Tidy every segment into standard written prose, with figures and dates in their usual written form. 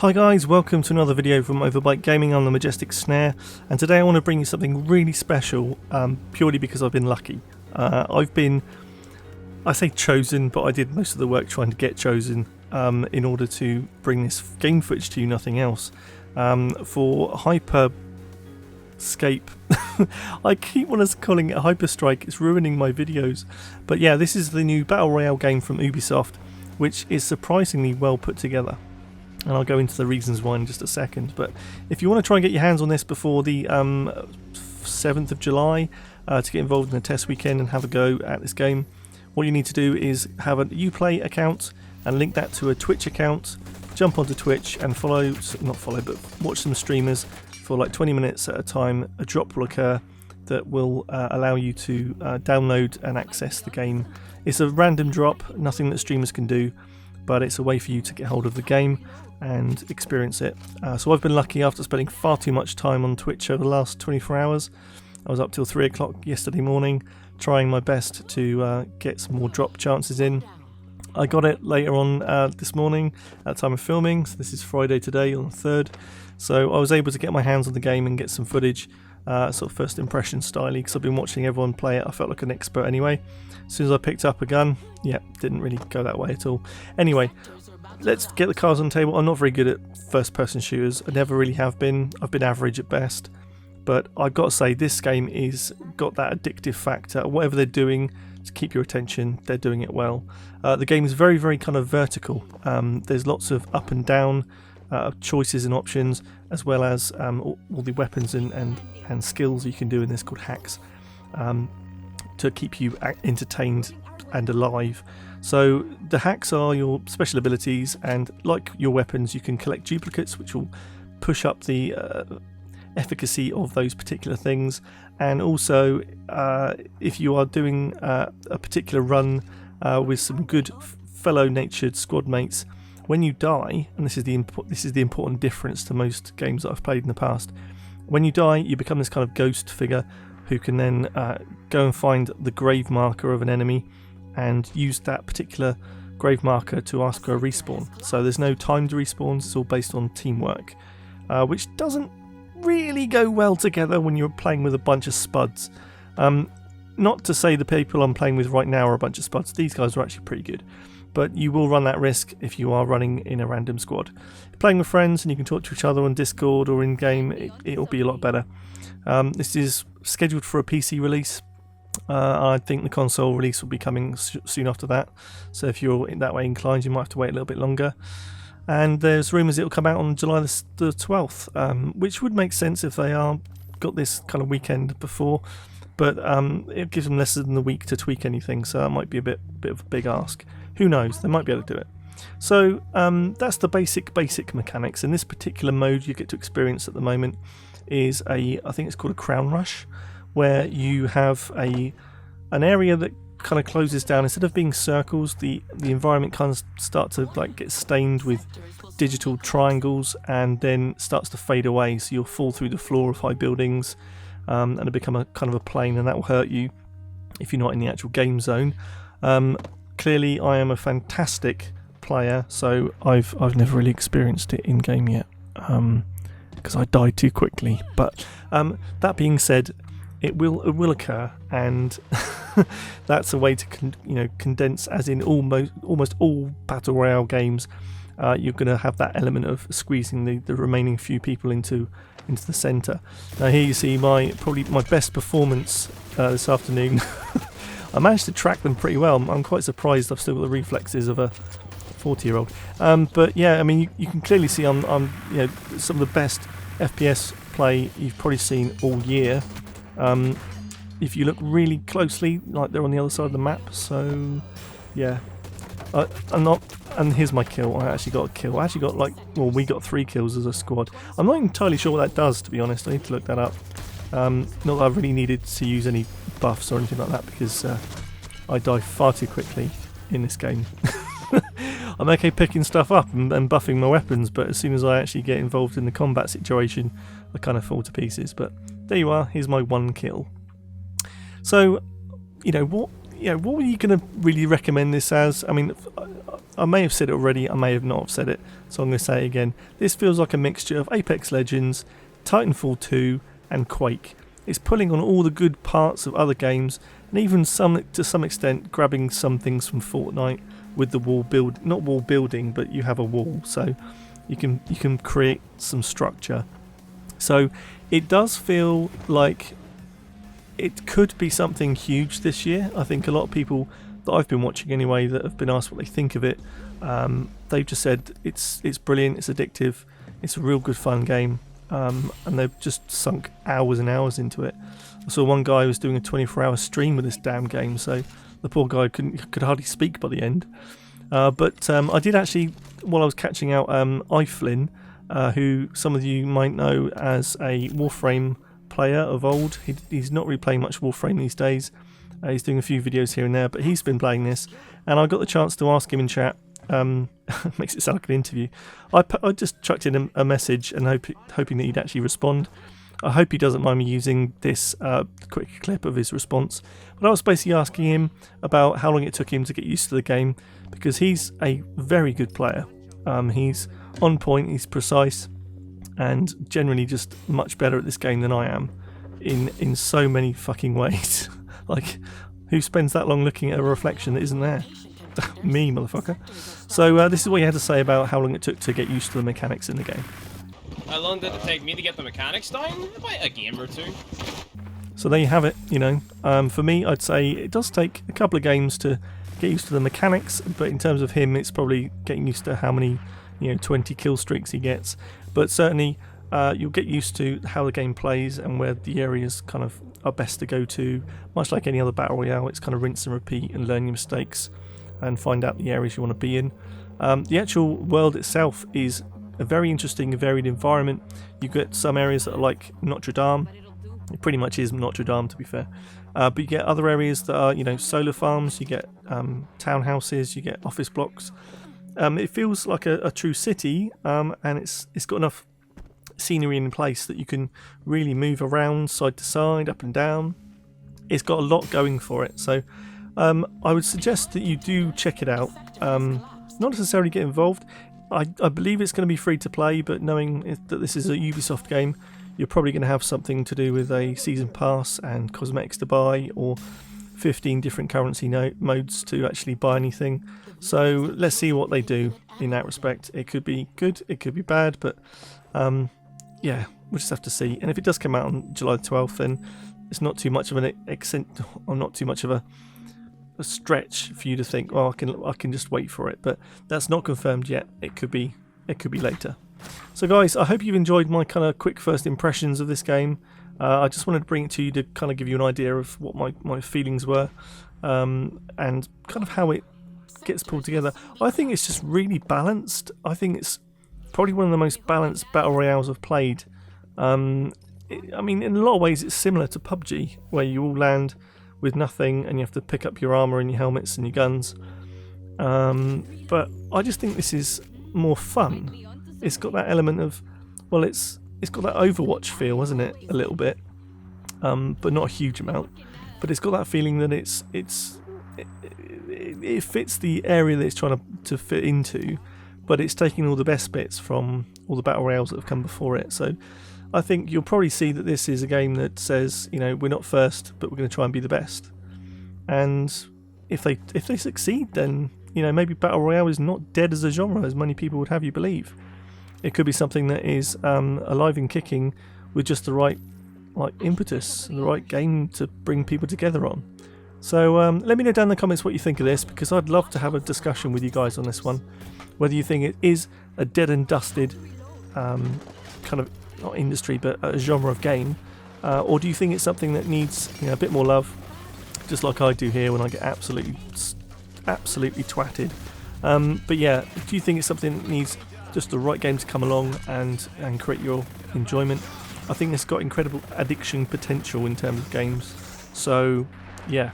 Hi guys, welcome to another video from Overbike Gaming on the Majestic Snare, and today I want to bring you something really special, purely because I've been lucky. I say chosen, but I did most of the work trying to get chosen in order to bring this game footage to you, nothing else. For HyperScape, I keep on calling it HyperStrike, it's ruining my videos. But yeah, this is the new Battle Royale game from Ubisoft, which is surprisingly well put together. And I'll go into the reasons why in just a second. But if you want to try and get your hands on this before the 7th of July to get involved in a test weekend and have a go at this game, what you need to do is have a Uplay account and link that to a Twitch account, jump onto Twitch and watch some streamers for like 20 minutes at a time. A drop will occur that will allow you to download and access the game. It's a random drop, nothing that streamers can do, but it's a way for you to get hold of the game and experience it. So I've been lucky after spending far too much time on Twitch over the last 24 hours. I was up till 3 o'clock yesterday morning trying my best to get some more drop chances in. I got it later on this morning at the time of filming, so this is Friday today on the 3rd. So I was able to get my hands on the game and get some footage, sort of first impression style, because I've been watching everyone play it. I felt like an expert anyway. As soon as I picked up a gun, yeah, didn't really go that way at all. Anyway, let's get the cards on the table. I'm not very good at first person shooters. I never really have been. I've been average at best. But I've got to say, this game is got that addictive factor. Whatever they're doing to keep your attention, they're doing it well. The game is very, very kind of vertical. There's lots of up and down choices and options, as well as all the weapons and skills you can do in this called hacks to keep you entertained and alive. So the hacks are your special abilities, and like your weapons, you can collect duplicates which will push up the efficacy of those particular things. And also if you are doing a particular run with some good fellow natured squad mates, when you die, and this is the important difference to most games that I've played in the past, when you die you become this kind of ghost figure who can then go and find the grave marker of an enemy and use that particular grave marker to ask for a respawn. So there's no timed respawns, it's all based on teamwork, which doesn't really go well together when you're playing with a bunch of spuds. Not to say the people I'm playing with right now are a bunch of spuds, these guys are actually pretty good, but you will run that risk if you are running in a random squad. Playing with friends and you can talk to each other on Discord or in game, it'll be a lot better. This is scheduled for a PC release. I think the console release will be coming soon after that, so if you're in that way inclined you might have to wait a little bit longer. And there's rumours it'll come out on July the 12th, which would make sense if they are got this kind of weekend before, but it gives them less than a week to tweak anything, so that might be a bit of a big ask. Who knows, they might be able to do it. So that's the basic mechanics. In this particular mode you get to experience at the moment is I think it's called a crown rush, where you have an area that kind of closes down. Instead of being circles, the environment kind of starts to like get stained with digital triangles and then starts to fade away, so you'll fall through the floor of high buildings and it'll become a kind of a plane, and that will hurt you if you're not in the actual game zone. Clearly I am a fantastic player, so I've never really experienced it in game yet because I died too quickly, but that being said, it will occur, and that's a way to condense, as in almost all battle royale games. You're going to have that element of squeezing the remaining few people into the centre. Now here you see probably my best performance this afternoon. I managed to track them pretty well. I'm quite surprised I've still got the reflexes of a 40-year-old. But yeah, I mean you can clearly see I'm some of the best FPS play you've probably seen all year. If you look really closely, like they're on the other side of the map. So yeah, and here's my kill. I actually got a kill. We got 3 kills as a squad. I'm not entirely sure what that does, to be honest. I need to look that up. Not that I really needed to use any buffs or anything like that, because I die far too quickly in this game. I'm okay picking stuff up and buffing my weapons, but as soon as I actually get involved in the combat situation, I kind of fall to pieces. But there you are, here's my 1 kill. So, what were you going to really recommend this as? I mean, I may have said it already, I may have not have said it, so I'm going to say it again. This feels like a mixture of Apex Legends, Titanfall 2 and Quake. It's pulling on all the good parts of other games, and even to some extent grabbing some things from Fortnite with the wall build, not wall building, but you have a wall, so you can create some structure. So it does feel like it could be something huge this year. I think a lot of people that I've been watching anyway that have been asked what they think of it, they've just said it's brilliant, it's addictive, it's a real good fun game, and they've just sunk hours and hours into it. I saw one guy who was doing a 24-hour stream with this damn game, so the poor guy could hardly speak by the end. But I did actually, while I was catching out iFlynn, who some of you might know as a Warframe player of old. He's not really playing much Warframe these days. He's doing a few videos here and there, but he's been playing this, and I got the chance to ask him in chat. Makes it sound like an interview. I just chucked in a message and hoping that he'd actually respond. I hope he doesn't mind me using this quick clip of his response. But I was basically asking him about how long it took him to get used to the game, because he's a very good player. He's on point, he's precise, and generally just much better at this game than I am in so many fucking ways. Like, who spends that long looking at a reflection that isn't there? Me, motherfucker. So this is what he had to say about how long it took to get used to the mechanics in the game. How long did it take me to get the mechanics down? About a game or two. So there you have it, you know. For me, I'd say it does take a couple of games to get used to the mechanics, but in terms of him, it's probably getting used to how many, 20 kill streaks he gets. But certainly, you'll get used to how the game plays and where the areas kind of are best to go to. Much like any other battle royale, it's kind of rinse and repeat and learn your mistakes and find out the areas you want to be in. The actual world itself is a very interesting and varied environment. You get some areas that are like Notre Dame. It pretty much is Notre Dame, to be fair. But you get other areas that are, solar farms. You get townhouses. You get office blocks. It feels like a true city, and it's got enough scenery in place that you can really move around side to side, up and down. It's got a lot going for it. So I would suggest that you do check it out. Not necessarily get involved. I believe it's going to be free to play, but knowing that this is a Ubisoft game, you're probably going to have something to do with a season pass and cosmetics to buy, or 15 different currency modes to actually buy anything. So let's see what they do in that respect. It could be good, it could be bad, but yeah, we'll just have to see. And if it does come out on July 12th, then it's not too much of a stretch for you to think, oh, I can just wait for it. But that's not confirmed yet. It could be later. So guys, I hope you've enjoyed my kind of quick first impressions of this game. I just wanted to bring it to you to kind of give you an idea of what my feelings were, and kind of how it gets pulled together. I think it's just really balanced. I think it's probably one of the most balanced battle royales I've played. I mean, in a lot of ways it's similar to PUBG, where you all land with nothing and you have to pick up your armour and your helmets and your guns. But I just think this is more fun. It's got that element of, well, it's got that Overwatch feel, hasn't it? A little bit, but not a huge amount. But it's got that feeling that it fits the area that it's trying to fit into, but it's taking all the best bits from all the battle royales that have come before it. So I think you'll probably see that this is a game that says, we're not first, but we're going to try and be the best. And if they succeed, then maybe battle royale is not dead as a genre as many people would have you believe. It could be something that is alive and kicking with just the right impetus and the right game to bring people together on. So let me know down in the comments what you think of this, because I'd love to have a discussion with you guys on this one. Whether you think it is a dead and dusted kind of, not industry, but a genre of game, or do you think it's something that needs a bit more love, just like I do here when I get absolutely twatted. But yeah, do you think it's something that needs just the right game to come along and create your enjoyment? I think it's got incredible addiction potential in terms of games. So yeah,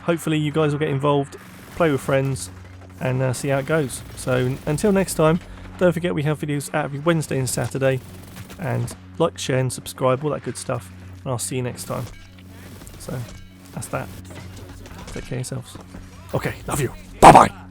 hopefully you guys will get involved, play with friends, and see how it goes. So until next time, don't forget we have videos out every Wednesday and Saturday, and like, share and subscribe, all that good stuff, and I'll see you next time. So that's that. Take care of yourselves. Okay, love you. Bye bye.